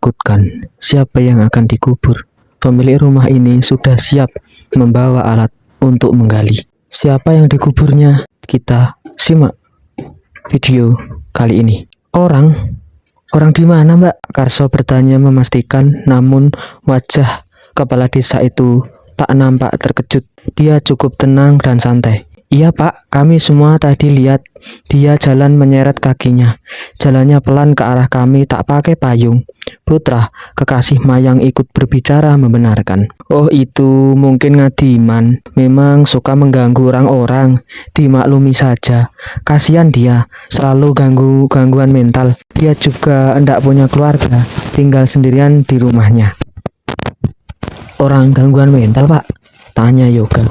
menakutkan. Siapa yang akan dikubur? Pemilik rumah ini sudah siap membawa alat untuk menggali. Siapa yang dikuburnya? Kita simak video kali ini. Orang di mana, Mbak? Karso bertanya memastikan, namun wajah kepala desa itu tak nampak terkejut. Dia cukup tenang dan santai. Iya, Pak, kami semua tadi lihat dia jalan menyeret kakinya. Jalannya pelan ke arah kami, tak pakai payung. Putra, kekasih Mayang, ikut berbicara membenarkan. Oh, itu mungkin Ngadiman. Memang suka mengganggu orang-orang. Dimaklumi saja. Kasihan dia, selalu gangguan mental. Dia juga enggak punya keluarga, tinggal sendirian di rumahnya. Orang gangguan mental, Pak? Tanya Yoga.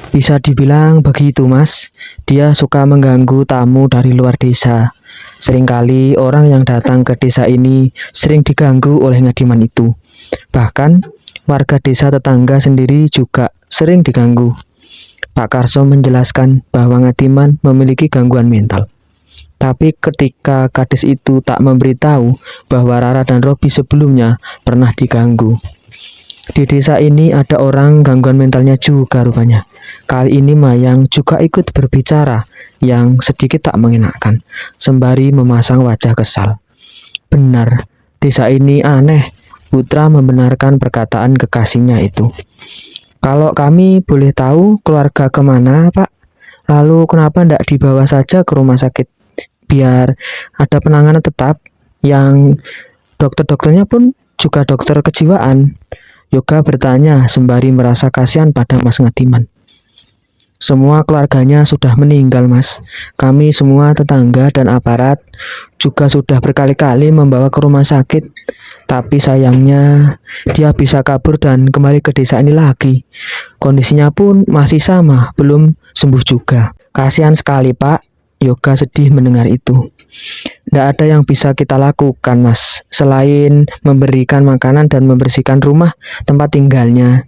Bisa dibilang begitu, Mas. Dia suka mengganggu tamu dari luar desa. Seringkali orang yang datang ke desa ini sering diganggu oleh Ngadiman itu. Bahkan warga desa tetangga sendiri juga sering diganggu. Pak Karso menjelaskan bahwa Ngadiman memiliki gangguan mental. Tapi ketika gadis itu tak memberitahu bahwa Rara dan Robi sebelumnya pernah diganggu. Di desa ini ada orang gangguan mentalnya juga rupanya. Kali ini Mayang juga ikut berbicara yang sedikit tak mengenakan, sembari memasang wajah kesal. Benar, desa ini aneh. Putra membenarkan perkataan kekasihnya itu. Kalau kami boleh tahu keluarga kemana, Pak? Lalu kenapa tidak dibawa saja ke rumah sakit? Biar ada penanganan tetap, yang dokter-dokternya pun juga dokter kejiwaan. Yoga bertanya sembari merasa kasihan pada Mas Ngadiman. Semua keluarganya sudah meninggal, Mas. Kami semua tetangga dan aparat juga sudah berkali-kali membawa ke rumah sakit. Tapi sayangnya dia bisa kabur dan kembali ke desa ini lagi. Kondisinya pun masih sama, belum sembuh juga. Kasihan sekali, Pak. Yoga sedih mendengar itu. Tidak ada yang bisa kita lakukan, Mas, selain memberikan makanan dan membersihkan rumah tempat tinggalnya.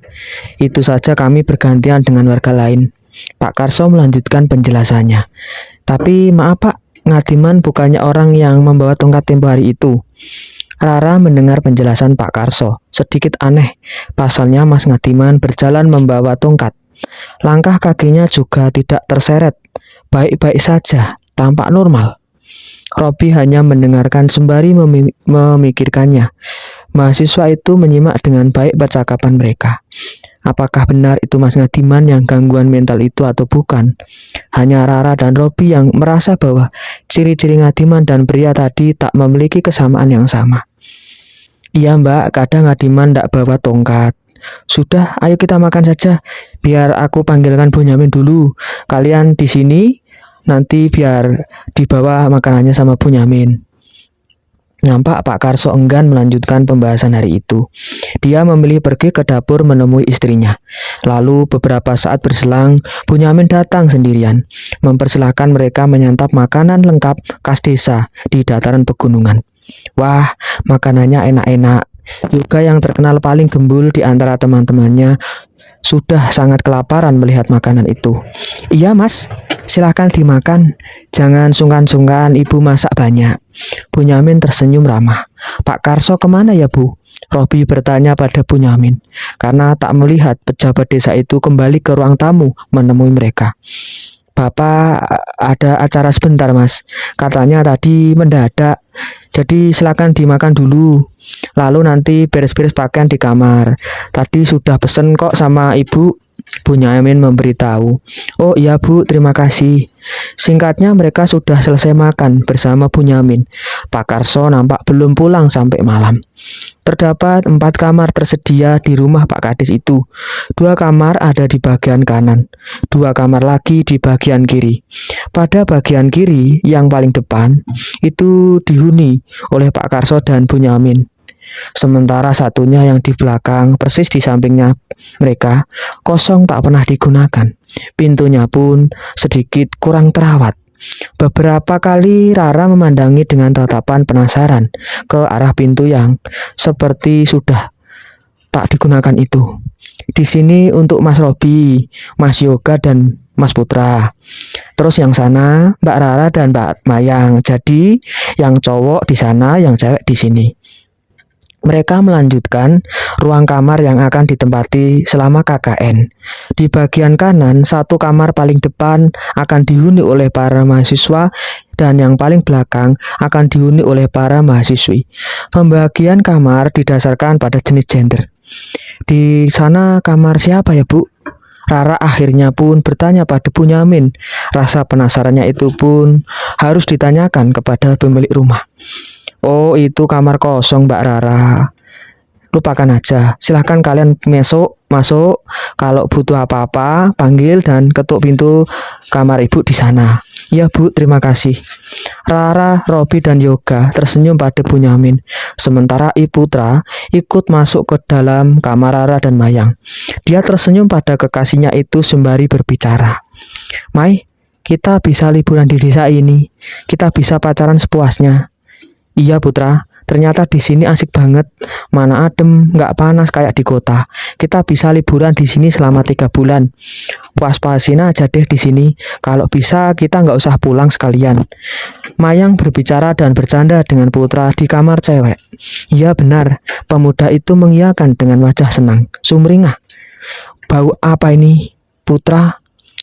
Itu saja kami bergantian dengan warga lain. Pak Karso melanjutkan penjelasannya. Tapi maaf, Pak, Ngadiman bukannya orang yang membawa tongkat tempo hari itu. Rara mendengar penjelasan Pak Karso sedikit aneh. Pasalnya Mas Ngadiman berjalan membawa tongkat. Langkah kakinya juga tidak terseret. Baik-baik saja, tampak normal. Robi hanya mendengarkan sembari memikirkannya. Mahasiswa itu menyimak dengan baik percakapan mereka. Apakah benar itu Mas Ngadiman yang gangguan mental itu atau bukan? Hanya Rara dan Robi yang merasa bahwa ciri-ciri Ngadiman dan pria tadi tak memiliki kesamaan yang sama. Iya, Mbak, kadang Ngadiman tidak bawa tongkat. Sudah, ayo kita makan saja. Biar aku panggilkan Bonyamin dulu. Kalian di sini, nanti biar dibawa makanannya sama Bonyamin. Nampak Pak Karso enggan melanjutkan pembahasan hari itu. Dia memilih pergi ke dapur menemui istrinya. Lalu beberapa saat berselang, Bonyamin datang sendirian, mempersilahkan mereka menyantap makanan lengkap khas desa di dataran pegunungan. Wah, makanannya enak-enak. Yoga yang terkenal paling gembul di antara teman-temannya sudah sangat kelaparan melihat makanan itu. Iya, Mas, silahkan dimakan. Jangan sungkan-sungkan, Ibu masak banyak. Bonyamin tersenyum ramah. Pak Karso kemana ya, Bu? Robi bertanya pada Bonyamin, karena tak melihat pejabat desa itu kembali ke ruang tamu menemui mereka. Bapak ada acara sebentar, Mas. Katanya tadi mendadak. Jadi silakan dimakan dulu. Lalu nanti beres-beres pakaian di kamar. Tadi sudah pesen kok sama Ibu. Bonyamin memberitahu. Oh iya, Bu, terima kasih. Singkatnya mereka sudah selesai makan bersama Bonyamin. Pak Karso nampak belum pulang sampai malam. Terdapat 4 kamar tersedia di rumah Pak Kadis itu. 2 kamar ada di bagian kanan, 2 kamar lagi di bagian kiri. Pada bagian kiri yang paling depan itu dihuni oleh Pak Karso dan Bonyamin. Sementara satunya yang di belakang, persis di sampingnya mereka, kosong tak pernah digunakan. Pintunya pun sedikit kurang terawat. Beberapa kali Rara memandangi dengan tatapan penasaran ke arah pintu yang seperti sudah tak digunakan itu. Di sini untuk Mas Robi, Mas Yoga dan Mas Putra. Terus yang sana Mbak Rara dan Mbak Mayang. Jadi yang cowok di sana, yang cewek di sini. Mereka melanjutkan ruang kamar yang akan ditempati selama KKN. Di bagian kanan, satu kamar paling depan akan dihuni oleh para mahasiswa dan yang paling belakang akan dihuni oleh para mahasiswi. Pembagian kamar didasarkan pada jenis gender. Di sana kamar siapa ya, Bu? Rara akhirnya pun bertanya pada Bunyamin. Rasa penasarannya itu pun harus ditanyakan kepada pemilik rumah. Oh, itu kamar kosong, Mbak Rara. Lupakan aja. Silahkan kalian masuk. Kalau butuh apa-apa, panggil dan ketuk pintu kamar ibu di sana. Ya, Bu, terima kasih. Rara, Robi, dan Yoga tersenyum pada Bunyamin. Sementara Putra ikut masuk ke dalam kamar Rara dan Mayang. Dia tersenyum pada kekasihnya itu sembari berbicara. Mai, kita bisa liburan di desa ini. Kita bisa pacaran sepuasnya. Iya Putra, ternyata di sini asik banget. Mana adem, nggak panas kayak di kota. Kita bisa liburan di sini selama 3 bulan. Puas-puasin aja deh di sini. Kalau bisa kita nggak usah pulang sekalian. Mayang berbicara dan bercanda dengan Putra di kamar cewek. Iya benar, pemuda itu mengiyakan dengan wajah senang, sumringah. Bau apa ini, Putra?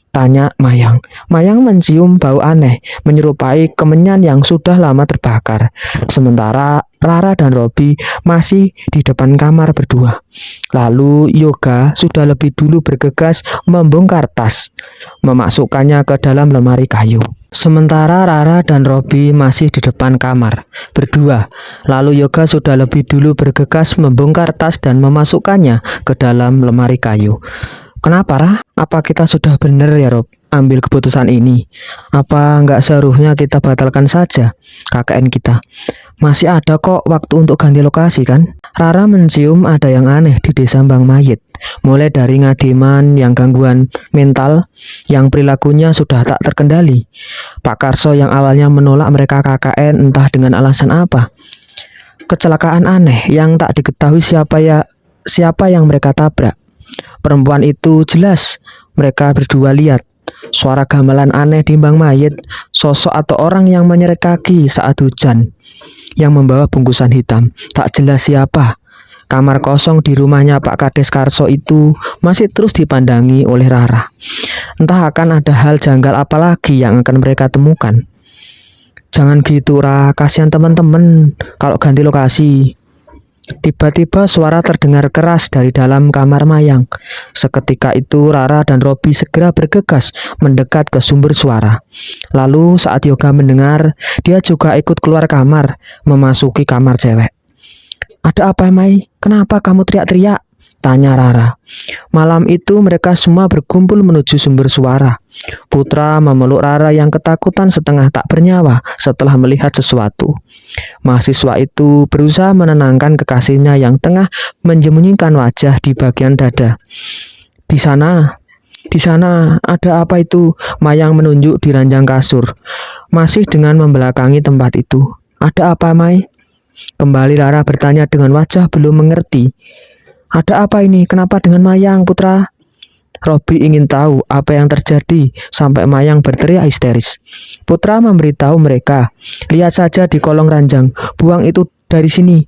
Tanya Mayang. Mayang mencium bau aneh, menyerupai kemenyan yang sudah lama terbakar. Sementara Rara dan Robi masih di depan kamar berdua. Lalu Yoga sudah lebih dulu bergegas membongkar tas, memasukkannya ke dalam lemari kayu. Sementara Rara dan Robi masih di depan kamar berdua. Lalu Yoga sudah lebih dulu bergegas membongkar tas dan memasukkannya ke dalam lemari kayu. Kenapa, Rah? Apa kita sudah benar ya, Rob? Ambil keputusan ini. Apa nggak seharusnya kita batalkan saja KKN kita? Masih ada kok waktu untuk ganti lokasi kan? Rara mencium ada yang aneh di desa Bang Mayit. Mulai dari Ngadiman yang gangguan mental, yang perilakunya sudah tak terkendali. Pak Karso yang awalnya menolak mereka KKN entah dengan alasan apa. Kecelakaan aneh yang tak diketahui siapa yang mereka tabrak. Perempuan itu jelas mereka berdua lihat. Suara gamelan aneh di Bang Mayit, sosok atau orang yang menyeret kaki saat hujan, yang membawa bungkusan hitam. Tak jelas siapa. Kamar kosong di rumahnya Pak Kades Karso itu masih terus dipandangi oleh Rara. Entah akan ada hal janggal apa lagi yang akan mereka temukan. Jangan gitu, Ra, kasihan teman-teman kalau ganti lokasi. Tiba-tiba suara terdengar keras dari dalam kamar Mayang. Seketika itu Rara dan Robi segera bergegas mendekat ke sumber suara. Lalu saat Yoga mendengar, dia juga ikut keluar kamar, memasuki kamar cewek. Ada apa, Mai? Kenapa kamu teriak-teriak? Tanya Rara. Malam itu mereka semua berkumpul menuju sumber suara. Putra memeluk Rara yang ketakutan setengah tak bernyawa setelah melihat sesuatu. Mahasiswa itu berusaha menenangkan kekasihnya yang tengah menyembunyikan wajah di bagian dada. Di sana ada apa itu? Mayang menunjuk di ranjang kasur, masih dengan membelakangi tempat itu. Ada apa, Mai? Kembali Rara bertanya dengan wajah belum mengerti. Ada apa ini? Kenapa dengan Mayang, Putra? Robi ingin tahu apa yang terjadi sampai Mayang berteriak histeris. Putra memberitahu mereka, lihat saja di kolong ranjang, buang itu dari sini.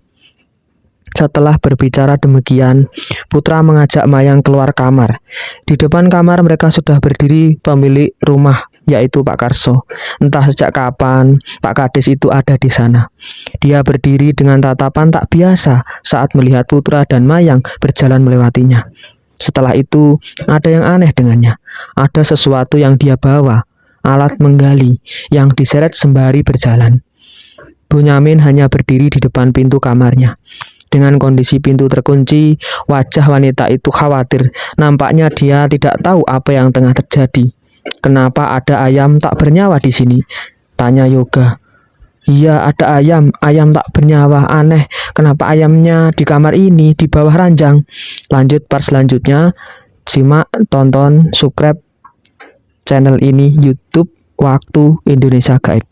Setelah berbicara demikian, Putra mengajak Mayang keluar kamar. Di depan kamar mereka sudah berdiri pemilik rumah, yaitu Pak Karso. Entah sejak kapan Pak Kades itu ada di sana. Dia berdiri dengan tatapan tak biasa saat melihat Putra dan Mayang berjalan melewatinya. Setelah itu, ada yang aneh dengannya. Ada sesuatu yang dia bawa, alat menggali, yang diseret sembari berjalan. Bunyamin hanya berdiri di depan pintu kamarnya. Dengan kondisi pintu terkunci, wajah wanita itu khawatir. Nampaknya dia tidak tahu apa yang tengah terjadi. Kenapa ada ayam tak bernyawa di sini? Tanya Yoga. Iya, ada ayam tak bernyawa. Aneh, kenapa ayamnya di kamar ini, di bawah ranjang? Lanjut part selanjutnya. Simak, tonton, subscribe channel ini YouTube Waktu Indonesia Gaib.